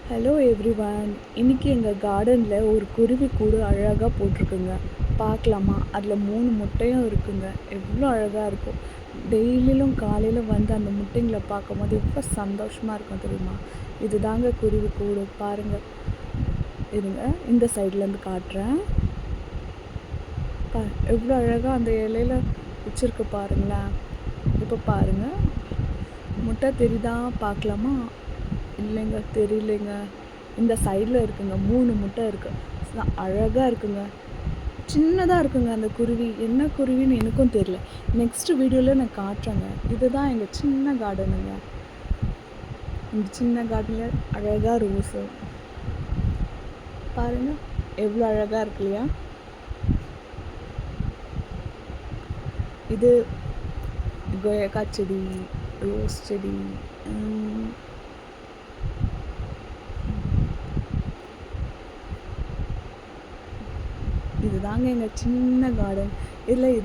Hello everyone. இன்னைக்கு எங்கள் கார்டனில் ஒரு குருவி கூடு அழகாக போட்டிருக்குங்க. பார்க்கலாமா? அதில் 3 முட்டையும் இருக்குங்க. எவ்வளோ அழகாக இருக்கும். டெய்லியும் காலையில் வந்து அந்த முட்டைங்களை பார்க்கும்போது எவ்வளோ சந்தோஷமாக இருக்கும் தெரியுமா? இது தாங்க குருவி கூடு. பாருங்கள், இருங்க இந்த சைட்லேருந்து காட்டுறேன். எவ்வளோ அழகாக அந்த இலையில வச்சுருக்கு பாருங்களேன். இப்போ பாருங்கள், முட்டை தெரியுதா? பார்க்கலாமா? இல்லைங்க, தெரியலைங்க. இந்த சைடில் இருக்குங்க, 3 முட்டை இருக்குது. அழகாக இருக்குங்க. சின்னதாக இருக்குங்க அந்த குருவி. என்ன குருவின்னு எனக்கும் தெரியல. நெக்ஸ்ட் வீடியோவில் நான் காட்டுறேங்க. இதுதான் எங்கள் சின்ன கார்டனுங்க. இந்த சின்ன கார்டனில் அழகாக ரோஸு பாருங்கள், எவ்வளோ அழகாக இருக்கு இல்லையா? இது கொய்யாக்காய் செடி, ரோஸ் செடி, இதுதாங்க எங்கள் சின்ன கார்டன். இதில்